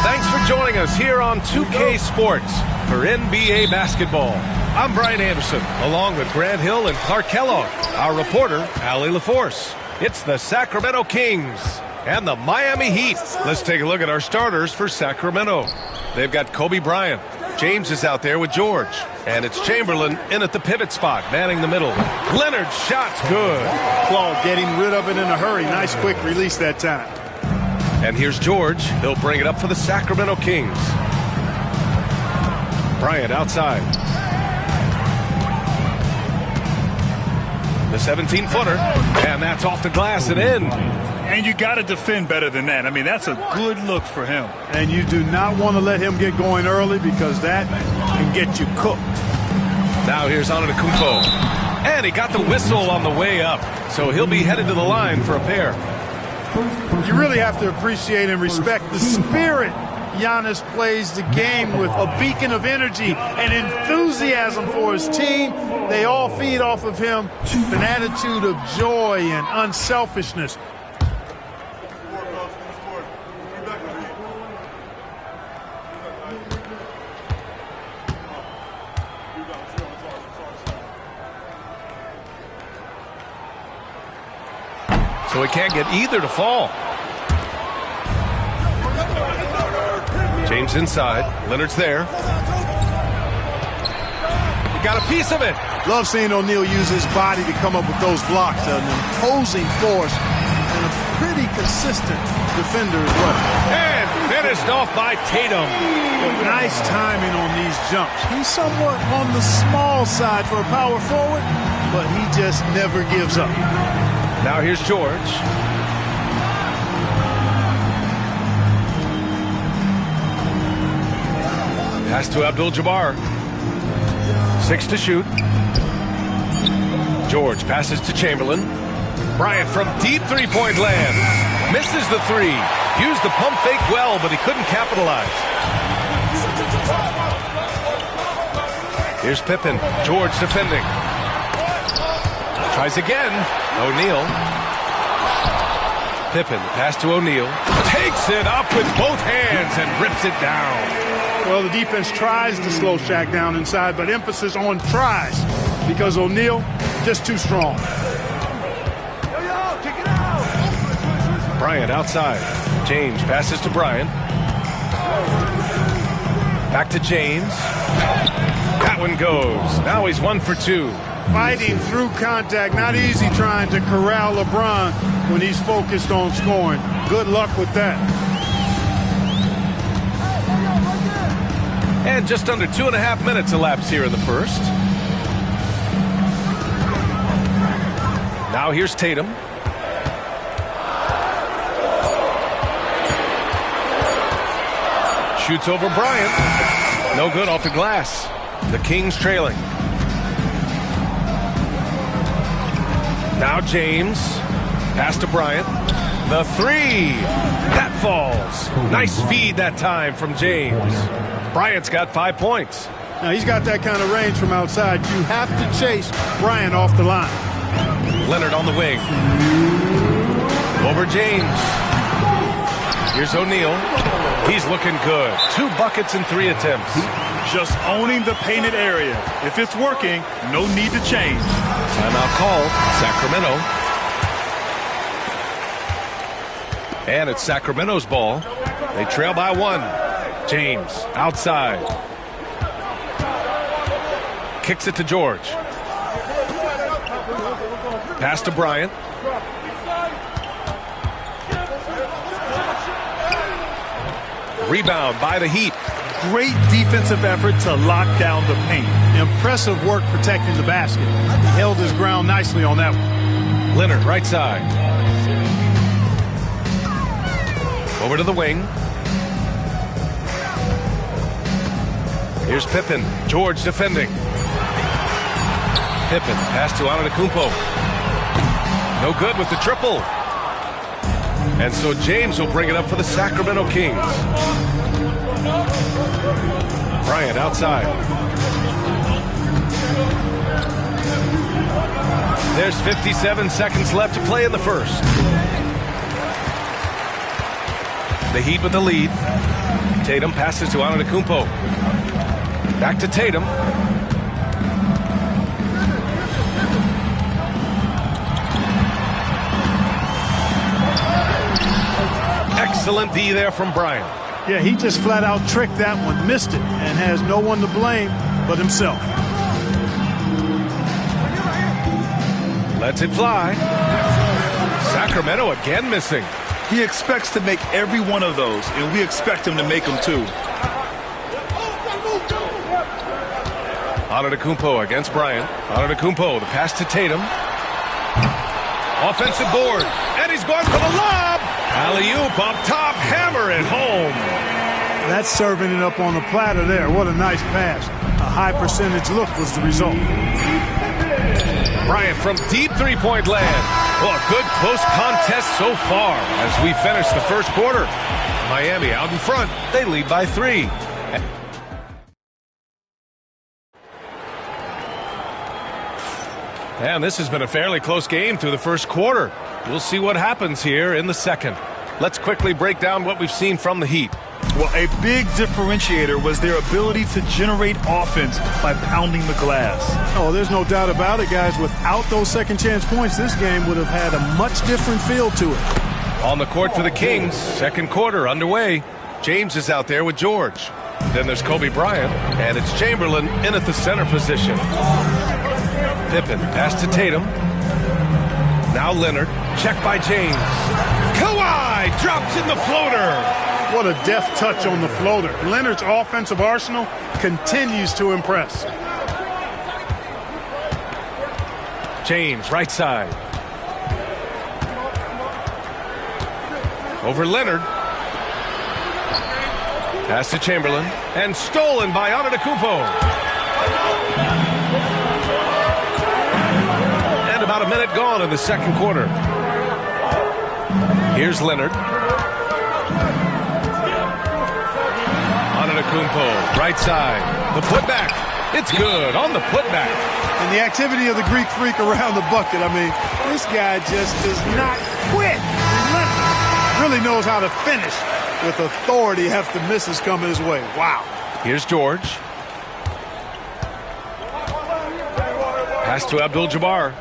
Thanks for joining us here on 2K Sports for NBA basketball. I'm Brian Anderson, along with Grant Hill and Clark Kellogg. Our reporter, Allie LaForce. It's the Sacramento Kings and the Miami Heat. Let's take a look at our starters for Sacramento. They've got Kobe Bryant. James is out there with George. And it's Chamberlain in at the pivot spot, manning the middle. Leonard's shot's good. Claude getting rid of it in a hurry. Nice quick release that time. And here's George. He'll bring it up for the Sacramento Kings. Bryant outside. The 17-footer. And that's off the glass and in. And you got to defend better than that. I mean, that's a good look for him. And you do not want to let him get going early because that can get you cooked. Now here's Antetokounmpo. And he got the whistle on the way up. So he'll be headed to the line for a pair. You really have to appreciate and respect the spirit Giannis plays the game with, a beacon of energy and enthusiasm for his team. They all feed off of him, an attitude of joy and unselfishness. So he can't get either to fall. James inside. Leonard's there. He got a piece of it. Love seeing O'Neal use his body to come up with those blocks. An imposing force and a pretty consistent defender as well. And finished off by Tatum. Nice timing on these jumps. He's somewhat on the small side for a power forward, but he just never gives up. Now here's George. Pass to Abdul-Jabbar. 6 to shoot. George passes to Chamberlain. Bryant from deep three-point land. Misses the three. Used the pump fake well, but he couldn't capitalize. Here's Pippen. George defending. Tries again. O'Neal. Pippen, pass to O'Neal. Takes it up with both hands and rips it down. Well, the defense tries to slow Shaq down inside, but emphasis on tries because O'Neal just too strong. Bryant outside. James passes to Bryant. Back to James. That one goes. Now he's 1 for 2. Fighting through contact. Not easy trying to corral LeBron when he's focused on scoring. Good luck with that. And just under 2.5 minutes elapsed here in the first. Now here's Tatum. Shoots over Bryant. No good off the glass. The Kings trailing. Now James. Pass to Bryant. The three. That falls. Nice feed that time from James. Bryant's got 5 points. Now, he's got that kind of range from outside. You have to chase Bryant off the line. Leonard on the wing. Over James. Here's O'Neal. He's looking good. 2 buckets in 3 attempts. Just owning the painted area. If it's working, no need to change. Timeout called. Sacramento. And it's Sacramento's ball. They trail by 1. James outside. Kicks it to George. Pass to Bryant. Rebound by the Heat. Great defensive effort to lock down the paint. Impressive work protecting the basket. He held his ground nicely on that one. Leonard right side. Over to the wing. Here's Pippen. George defending. Pippen pass to Antetokounmpo. No good with the triple. And so James will bring it up for the Sacramento Kings. Bryant outside. There's 57 seconds left to play in the first. The Heat with the lead. Tatum passes to Antetokounmpo. Back to Tatum. Excellent D there from Bryant. Yeah, he just flat out tricked that one, missed it, and has no one to blame but himself. Lets it fly. Sacramento again missing. He expects to make every one of those, and we expect him to make them too. Antetokounmpo against Bryant. Antetokounmpo, the pass to Tatum. Offensive board, and he's going for the lob. Alley-oop up top, hammer it home. That's serving it up on the platter there. What a nice pass. A high percentage look was the result. Bryant from deep three-point land. Well, a good close contest so far as we finish the first quarter. Miami out in front. They lead by 3. And this has been a fairly close game through the first quarter. We'll see what happens here in the second. Let's quickly break down what we've seen from the Heat. Well, a big differentiator was their ability to generate offense by pounding the glass. Oh, there's no doubt about it, guys. Without those second chance points, this game would have had a much different feel to it. On the court for the Kings, second quarter underway. James is out there with George. Then there's Kobe Bryant, and it's Chamberlain in at the center position. Pippen, pass to Tatum. Now Leonard, check by James. Kawhi drops in the floater. What a deft touch on the floater. Leonard's offensive arsenal continues to impress. James, right side. Over Leonard. Pass to Chamberlain. And stolen by Antetokounmpo. About a minute gone in the second quarter. Here's Leonard. Antetokounmpo, right side. The putback. It's good on the putback. And the activity of the Greek freak around the bucket. I mean, this guy just does not quit. Really knows how to finish with authority after misses coming his way. Wow. Here's George. Pass to Abdul-Jabbar.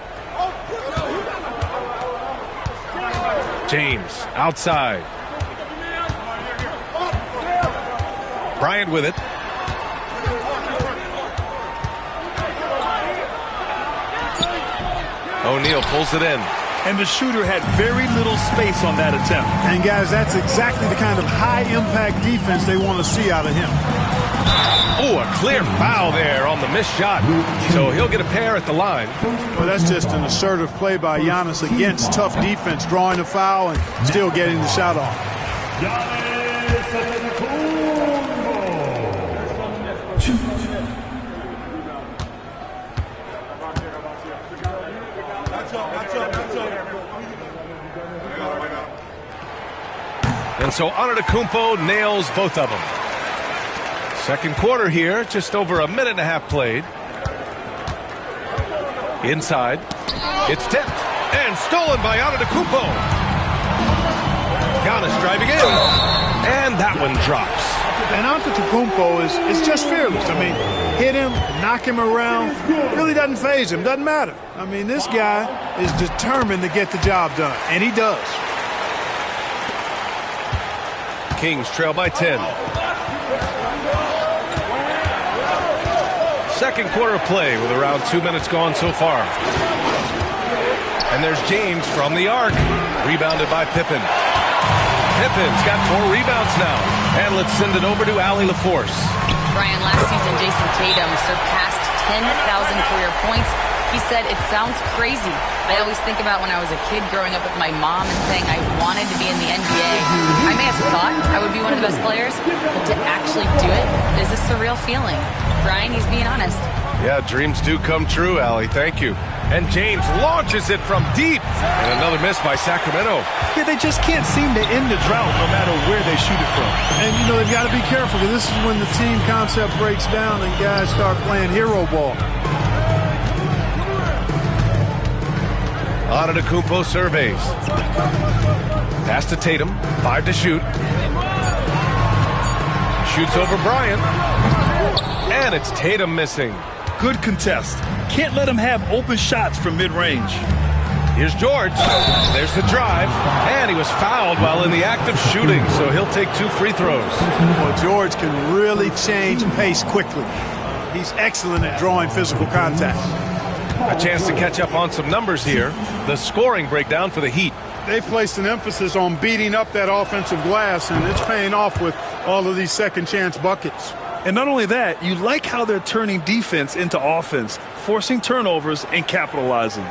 James outside. Bryant with it. O'Neal pulls it in. And the shooter had very little space on that attempt. And guys, that's exactly the kind of high-impact defense they want to see out of him. Oh, a clear foul there on the missed shot. So he'll get a pair at the line. Well, that's just an assertive play by Giannis against tough defense, drawing a foul and still getting the shot off. And so Antetokounmpo nails both of them. Second quarter here, just over a minute and a half played. Inside. It's tipped and stolen by Antetokounmpo. Giannis driving in. And that one drops. And Antetokounmpo is just fearless. I mean, hit him, knock him around. Really doesn't faze him. Doesn't matter. I mean, this guy is determined to get the job done. And he does. Kings trail by 10. Second quarter play with around 2 minutes gone so far. And there's James from the arc. Rebounded by Pippen. Pippen's got 4 rebounds now. And let's send it over to Allie LaForce. Brian, last season, Jason Tatum surpassed 10,000 career points. He said, it sounds crazy. I always think about when I was a kid growing up with my mom and saying I wanted to be in the NBA. I may have thought I would be one of the best players, but to actually do it is a surreal feeling. Brian, he's being honest. Yeah, dreams do come true, Allie. Thank you. And James launches it from deep. And another miss by Sacramento. Yeah, they just can't seem to end the drought no matter where they shoot it from. And, you know, they've got to be careful because this is when the team concept breaks down and guys start playing hero ball. Antetokounmpo surveys. Pass to Tatum. 5 to shoot. Shoots over Bryant. And it's Tatum missing. Good contest. Can't let him have open shots from mid-range. Here's George. There's the drive. And he was fouled while in the act of shooting, so he'll take 2 free throws. Well, George can really change pace quickly. He's excellent at drawing physical contact. A chance to catch up on some numbers here. The scoring breakdown for the Heat. They've placed an emphasis on beating up that offensive glass, and it's paying off with all of these second-chance buckets. And not only that, you like how they're turning defense into offense, forcing turnovers and capitalizing.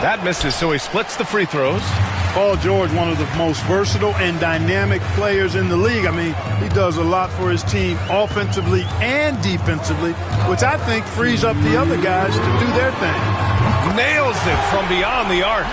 That misses, so he splits the free throws. Paul George, one of the most versatile and dynamic players in the league. I mean, he does a lot for his team offensively and defensively, which I think frees up the other guys to do their thing. Nails it from beyond the arc.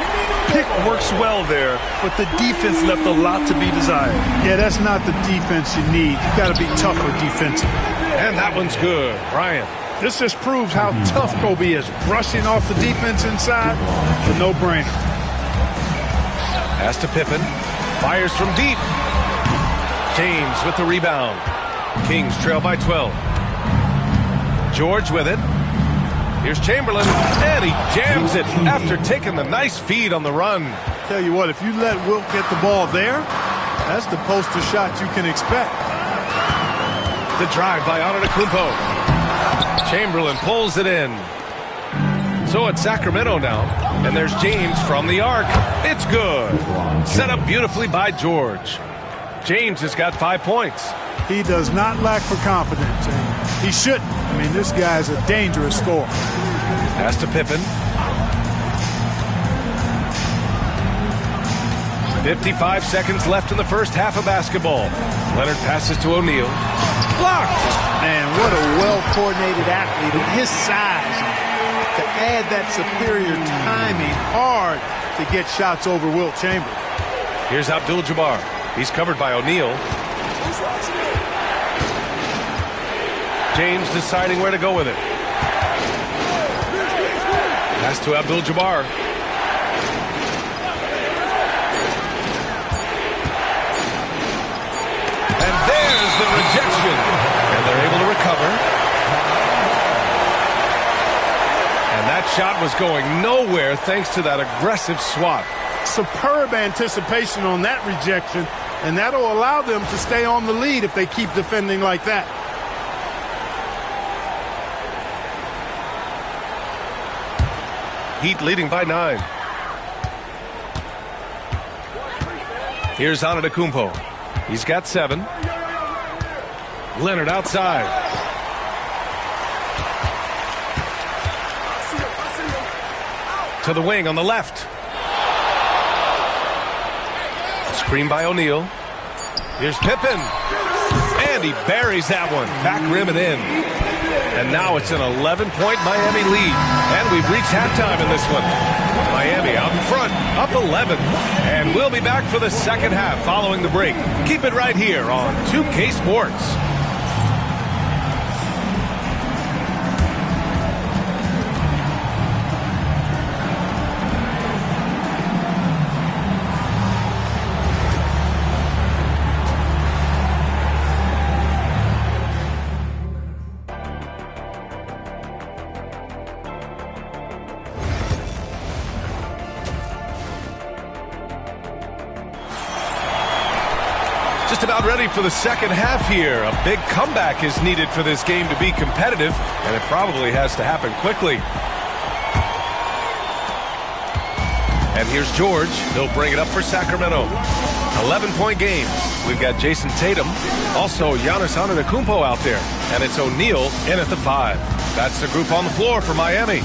Pick works well there, but the defense left a lot to be desired. Yeah, that's not the defense you need. You got to be tougher defensively. And that one's good. Bryant. This just proves how tough Kobe is. Brushing off the defense inside, a no-brainer. Pass to Pippen. Fires from deep. James with the rebound. Kings trail by 12. George with it. Here's Chamberlain, and he jams it after taking the nice feed on the run. Tell you what, if you let Wilt get the ball there, that's the poster shot you can expect. The drive by Antetokounmpo. Chamberlain pulls it in. So it's Sacramento now, and there's James from the arc. It's good. Set up beautifully by George. James has got 5 points. He does not lack for confidence, and he shouldn't. I mean, this guy's a dangerous scorer. Pass to Pippen. 55 seconds left in the first half of basketball. Leonard passes to O'Neal. Blocked! Man, what a well-coordinated athlete at his size. To add that superior timing, hard to get shots over Wilt Chamberlain. Here's Abdul-Jabbar. He's covered by O'Neal. James deciding where to go with it. Pass to Abdul-Jabbar. And there's the rejection. And they're able to recover. And that shot was going nowhere thanks to that aggressive swat. Superb anticipation on that rejection, and that'll allow them to stay on the lead if they keep defending like that. Heat leading by 9. Here's Antetokounmpo. He's got 7. Leonard outside. To the wing on the left. Screen by O'Neal. Here's Pippen. And he buries that one. Back rim and in. And now it's an 11-point Miami lead. And we've reached halftime in this one. Miami out in front, up 11. And we'll be back for the second half following the break. Keep it right here on 2K Sports. Just about ready for the second half here. A big comeback is needed for this game to be competitive, and it probably has to happen quickly. And here's George. He'll bring it up for Sacramento. 11-point game. We've got Jason Tatum, also Giannis Antetokounmpo out there, and it's O'Neal in at the 5. That's the group on the floor for Miami.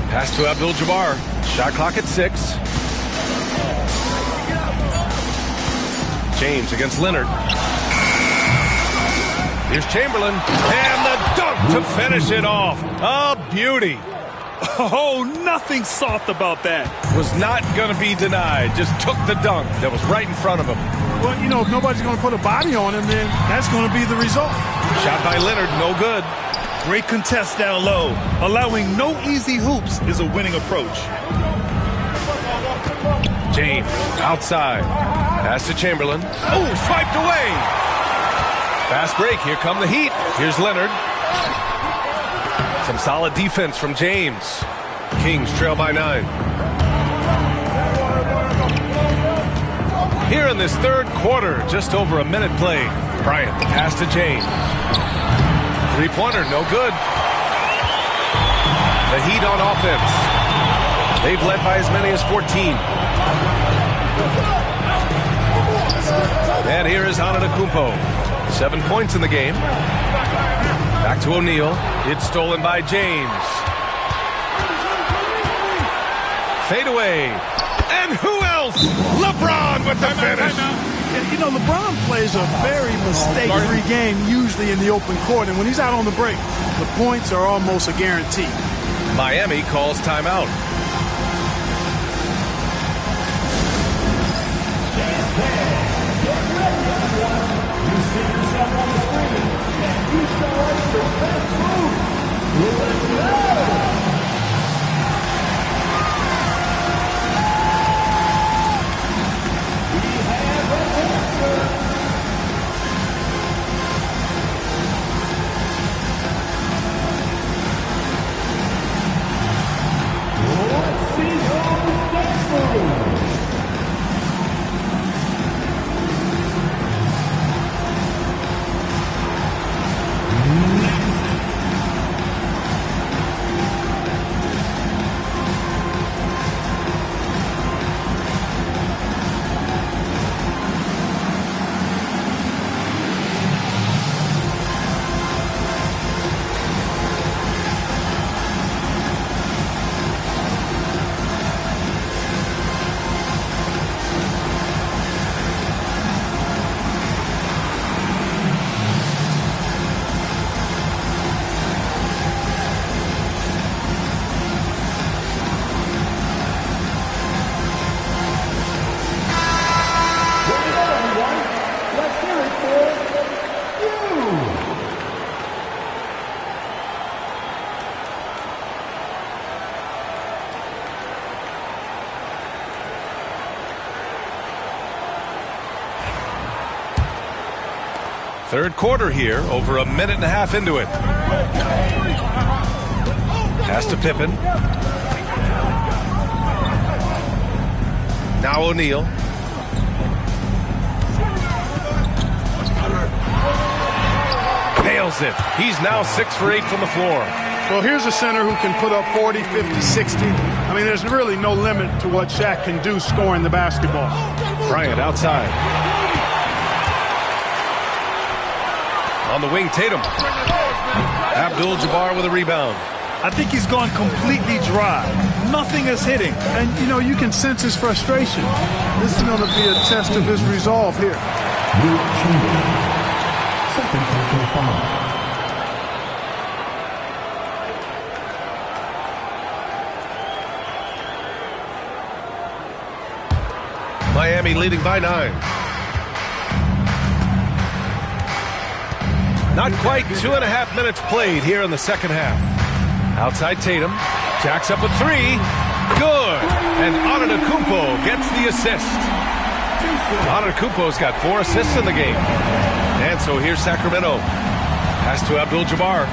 Pass to Abdul-Jabbar. Shot clock at 6. James against Leonard. Here's Chamberlain. And the dunk to finish it off. A beauty. Oh, nothing soft about that. Was not going to be denied. Just took the dunk that was right in front of him. Well, you know, if nobody's going to put a body on him, then that's going to be the result. Shot by Leonard, no good. Great contest down low. Allowing no easy hoops is a winning approach. James outside. Pass to Chamberlain. Oh, swiped away. Fast break. Here come the Heat. Here's Leonard. Some solid defense from James. Kings trail by 9. Here in this third quarter, just over a minute played. Bryant, the pass to James. Three-pointer, no good. The Heat on offense. They've led by as many as 14. And here is Antetokounmpo. 7 points in the game. Back to O'Neal. It's stolen by James. Fade away. And who else? LeBron with the finish. You know, LeBron plays a very mistake-free game usually in the open court, and when he's out on the break, the points are almost a guarantee. Miami calls timeout. Third quarter here, over a minute and a half into it. Pass to Pippen. Now O'Neal. Nails it. He's now 6 for 8 from the floor. Well, here's a center who can put up 40, 50, 60. I mean, there's really no limit to what Shaq can do scoring the basketball. Bryant outside. On the wing, Tatum. Abdul-Jabbar with a rebound. I think he's gone completely dry. Nothing is hitting. And, you know, you can sense his frustration. This is going to be a test of his resolve here. Miami leading by 9. Not quite 2.5 minutes played here in the second half. Outside Tatum. Jacks up a 3. Good. And Antetokounmpo gets the assist. Antetokounmpo's got 4 assists in the game. And so here's Sacramento. Pass to Abdul-Jabbar.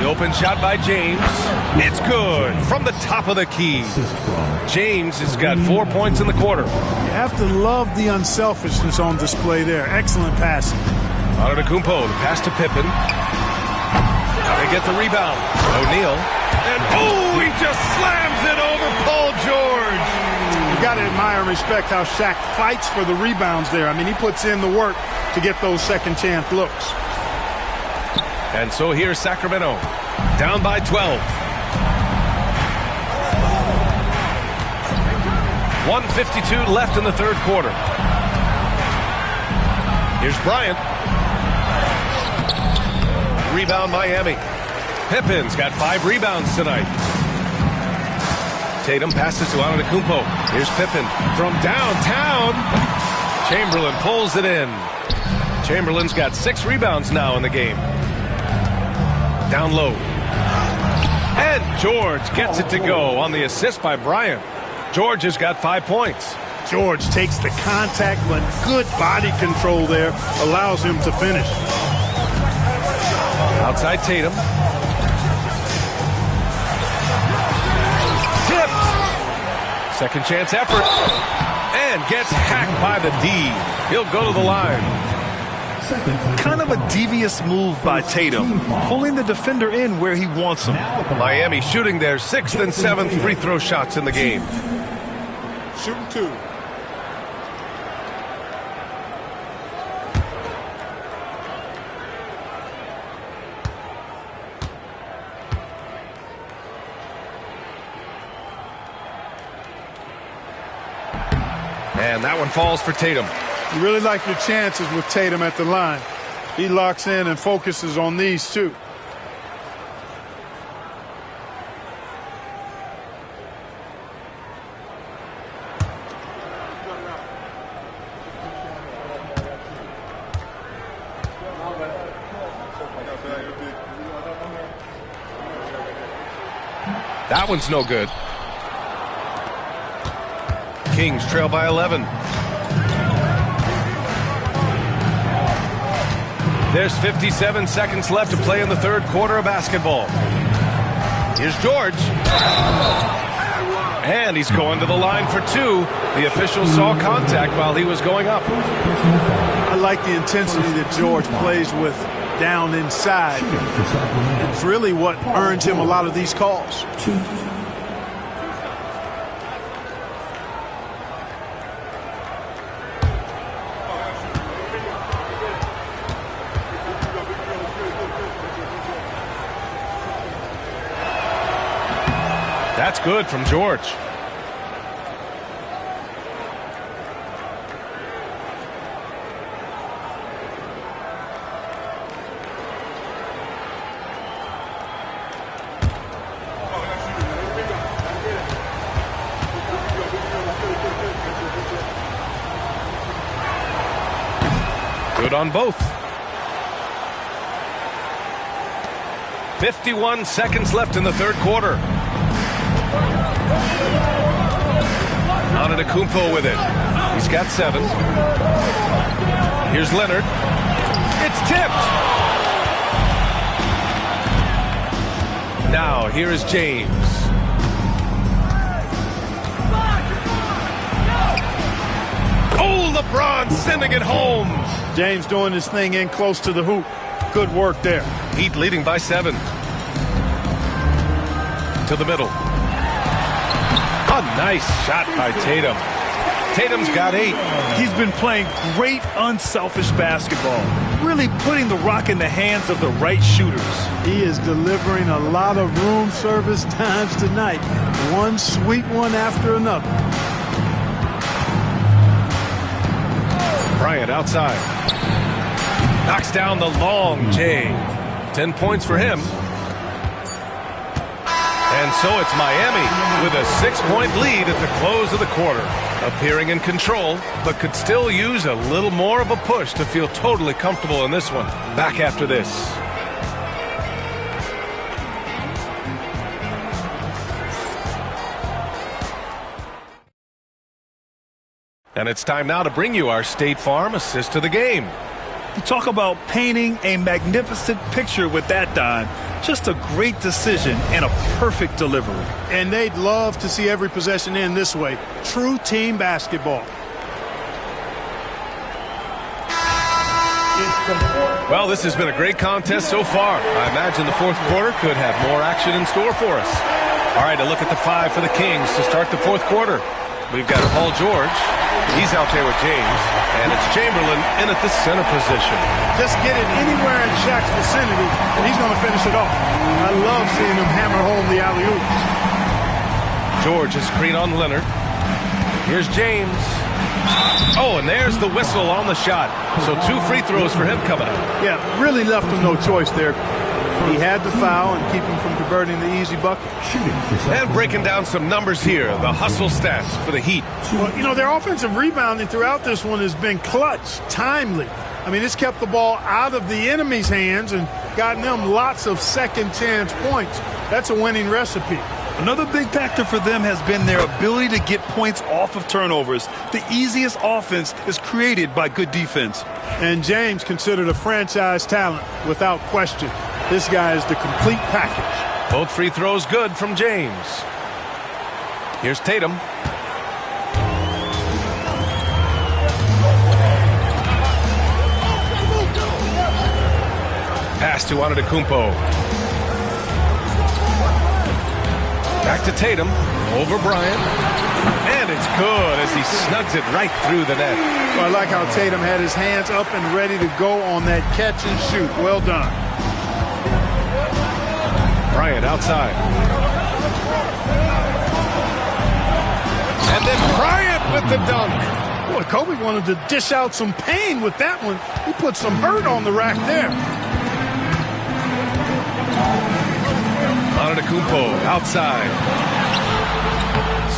The open shot by James. It's good from the top of the key. James has got 4 points in the quarter. You have to love the unselfishness on display there. Excellent passing. Antetokounmpo, the pass to Pippen. Now they get the rebound. O'Neal. And he just slams it over Paul George. You got to admire and respect how Shaq fights for the rebounds there. I mean, he puts in the work to get those second chance looks. And so here's Sacramento, down by 12. 1:52 left in the third quarter. Here's Bryant. Rebound Miami. Pippen's got 5 rebounds tonight. Tatum passes to Antetokounmpo. Here's Pippen from downtown. Chamberlain pulls it in. Chamberlain's got 6 rebounds now in the game. Down low. And George gets it to go on the assist by Bryant. George has got 5 points. George takes the contact, but good body control there allows him to finish. Outside Tatum. Tipped. Second chance effort. And gets hacked by the D. He'll go to the line. Kind of a devious move by Tatum, pulling the defender in where he wants him. Miami shooting their 6th and 7th free throw shots in the game. Shooting 2. And that one falls for Tatum. You really like your chances with Tatum at the line. He locks in and focuses on these two. That one's no good. Kings trail by 11. There's 57 seconds left to play in the third quarter of basketball. Here's George. And he's going to the line for 2. The official saw contact while he was going up. I like the intensity that George plays with down inside. It's really what earns him a lot of these calls. That's good from George. Good on both. 51 seconds left in the third quarter. Antetokounmpo with it. He's got 7. Here's Leonard. It's tipped. Now here is James. Oh, LeBron sending it home. James doing his thing in close to the hoop. Good work there. Heat leading by 7. To the middle. A nice shot by Tatum. Tatum's got 8. He's been playing great unselfish basketball, really putting the rock in the hands of the right shooters. He is delivering a lot of room service times tonight. One sweet one after another. Bryant outside. Knocks down the long J. 10 points for him. And so it's Miami with a 6-point lead at the close of the quarter. Appearing in control, but could still use a little more of a push to feel totally comfortable in this one. Back after this. And it's time now to bring you our State Farm assist to the game. You talk about painting a magnificent picture with that dime. Just a great decision and a perfect delivery. And they'd love to see every possession end this way. True team basketball. Well, this has been a great contest so far. I imagine the fourth quarter could have more action in store for us. All right, a look at the 5 for the Kings to start the fourth quarter. We've got Paul George. He's out there with James. And it's Chamberlain in at the center position. Just get it anywhere in Shaq's vicinity, and he's going to finish it off. I love seeing him hammer home the alley-oops. George is screen on Leonard. Here's James. Oh, and there's the whistle on the shot. So 2 free throws for him coming up. Yeah, really left him no choice there. He had to foul and keep him from converting the easy bucket. And breaking down some numbers here, the hustle stats for the Heat. Well, you know, their offensive rebounding throughout this one has been clutch, timely. I mean, it's kept the ball out of the enemy's hands and gotten them lots of second chance points. That's a winning recipe. Another big factor for them has been their ability to get points off of turnovers. The easiest offense is created by good defense. And James considered a franchise talent without question. This guy is the complete package. Both free throws good from James. Here's Tatum. Pass to Antetokounmpo. Back to Tatum. Over Bryant. And it's good as he snugs it right through the net. Well, I like how Tatum had his hands up and ready to go on that catch and shoot. Well done. Bryant outside. And then Bryant with the dunk. Boy, Kobe wanted to dish out some pain with that one. He put some hurt on the rack there. Antetokounmpo outside.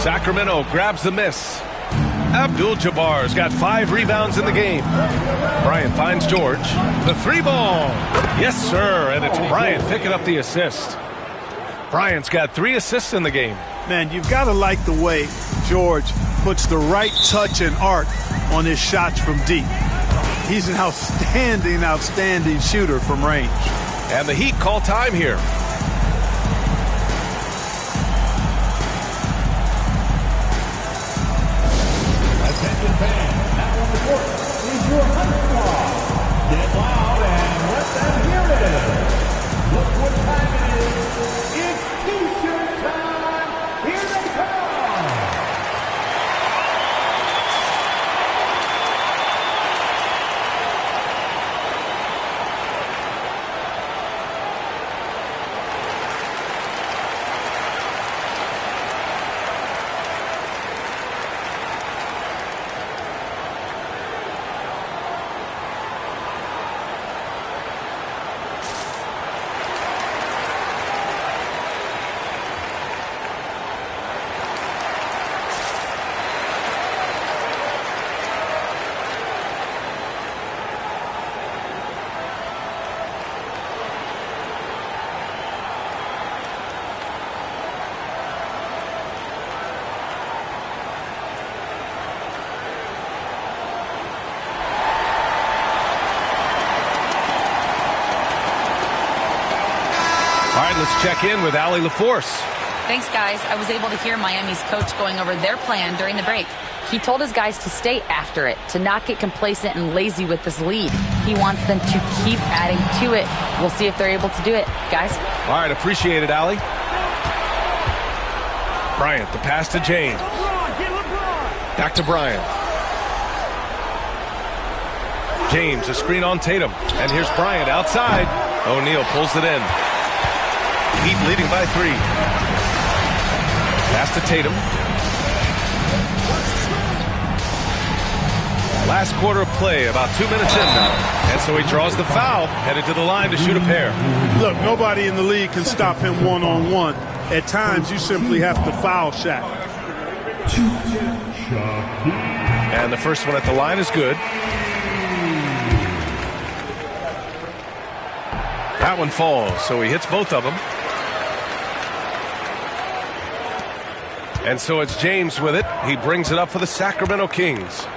Sacramento grabs the miss. Abdul-Jabbar's got 5 rebounds in the game. Bryant finds George. The 3-ball. Yes, sir. And it's Bryant picking up the assist. Bryant's got 3 assists in the game. Man, you've got to like the way George puts the right touch and art on his shots from deep. He's an outstanding shooter from range. And the Heat call time here. Attention fans, now on the court is your Hunt Squad. Get loud and let them hear it. Look what time it is. It's T-shirt time. Here they come. Let's check in with Allie LaForce. Thanks, guys. I was able to hear Miami's coach going over their plan during the break. He told his guys to stay after it, to not get complacent and lazy with this lead. He wants them to keep adding to it. We'll see if they're able to do it, guys. All right, appreciate it, Allie. Bryant, the pass to James. Back to Bryant. James, a screen on Tatum. And here's Bryant outside. O'Neal pulls it in. Heat leading by 3. Pass to Tatum. Last quarter of play, about 2 minutes in now. And so he draws the foul, headed to the line to shoot a pair. Look, nobody in the league can stop him one-on-one. At times, you simply have to foul Shaq. And the first one at the line is good. That one falls, so he hits both of them. And so it's James with it. He brings it up for the Sacramento Kings.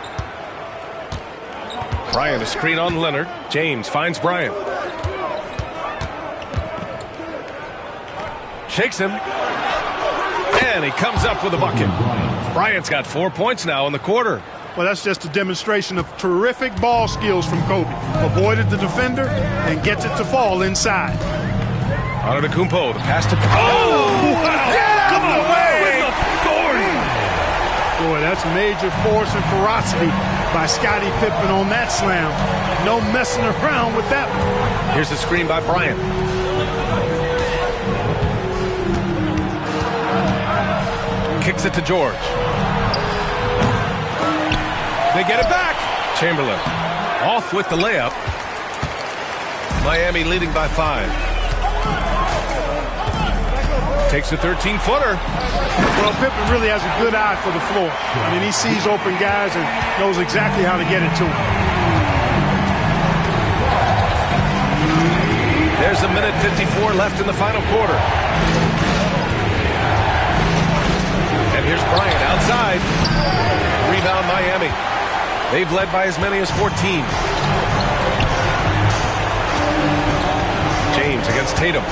Bryant, a screen on Leonard. James finds Bryant. Shakes him. And he comes up with a bucket. Bryant's got 4 points now in the quarter. Well, that's just a demonstration of terrific ball skills from Kobe. Avoided the defender and gets it to fall inside. Antetokounmpo, the pass to... Oh! Wow. Get out of the way! With authority! Boy, that's major force and ferocity by Scottie Pippen on that slam. No messing around with that one. Here's the screen by Bryant. Kicks it to George. They get it back. Chamberlain off with the layup. Miami leading by 5. Takes a 13-footer. Well, Pippen really has a good eye for the floor. I mean, he sees open guys and knows exactly how to get it to them. There's a minute 54 left in the final quarter. And here's Bryant outside. Rebound Miami. They've led by as many as 14. James against Tatum.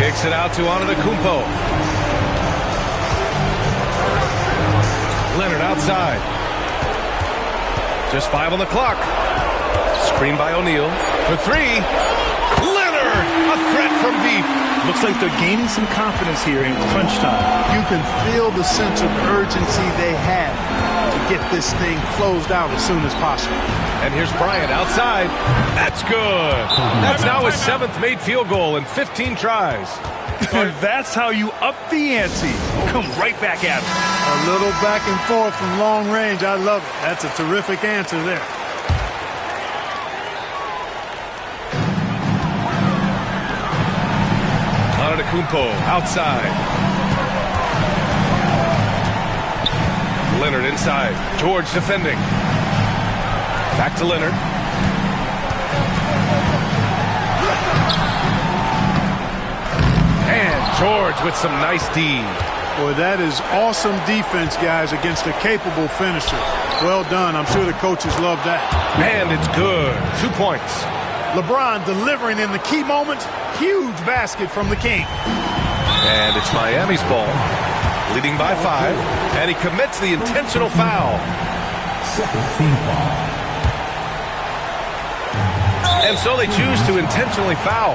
Kicks it out to Antetokounmpo. Leonard outside. Just 5 on the clock. Screen by O'Neal for 3. Leonard, a threat from deep. Looks like they're gaining some confidence here in crunch time. You can feel the sense of urgency they have to get this thing closed out as soon as possible. And here's Bryant outside. That's good. That's now his 7th made field goal in 15 tries. And that's how you up the ante. Come right back at him. A little back and forth from long range. I love it. That's a terrific answer there. Antetokounmpo outside. Leonard inside. George defending. Back to Leonard. And George with some nice D. Boy, that is awesome defense, guys, against a capable finisher. Well done. I'm sure the coaches love that. And it's good. 2 points. LeBron delivering in the key moments. Huge basket from the King. And it's Miami's ball. Leading by 5. And he commits the intentional foul. Second team foul. And so they choose to intentionally foul.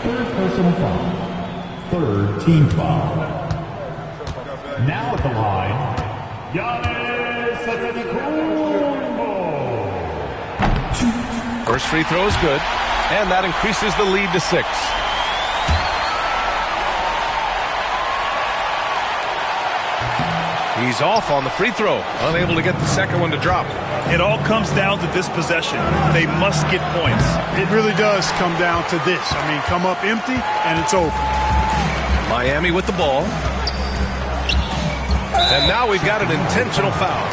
Third personal foul. Third team foul. Now at the line, Giannis Antetokounmpo. First free throw is good. And that increases the lead to 6. He's off on the free throw. Unable to get the second one to drop. It all comes down to this possession. They must get points. It really does come down to this. I mean, come up empty, and it's over. Miami with the ball. And now we've got an intentional foul.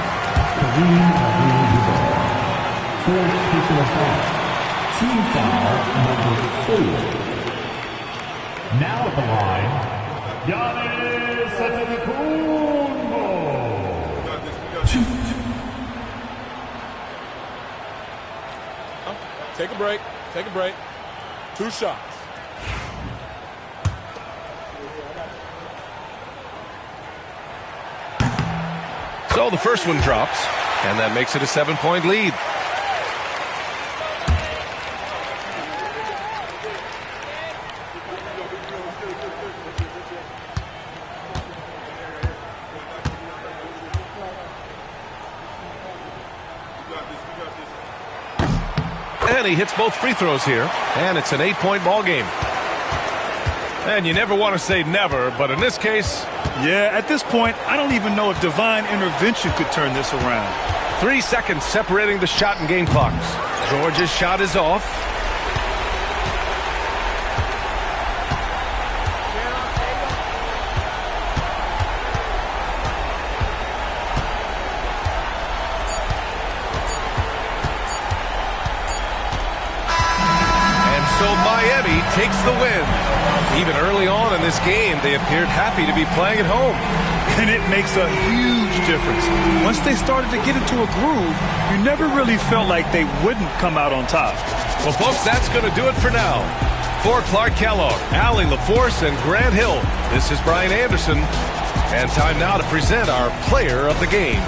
Fourth personal foul. Team foul number 4. Now at the line, Giannis Antetokounmpo. Take a break. Take a break. 2 shots. So the first one drops, and that makes it a 7-point lead. And he hits both free throws here, and it's an 8-point ball game. And you never want to say never, but in this case, Yeah, at this point, I don't even know if divine intervention could turn this around. 3 seconds separating the shot and game clocks. Georgia's shot is off. So Miami takes the win. Even early on in this game, they appeared happy to be playing at home. And it makes a huge difference. Once they started to get into a groove, you never really felt like they wouldn't come out on top. Well, folks, that's going to do it for now. For Clark Kellogg, Allie LaForce, and Grant Hill, this is Brian Anderson. And time now to present our player of the game.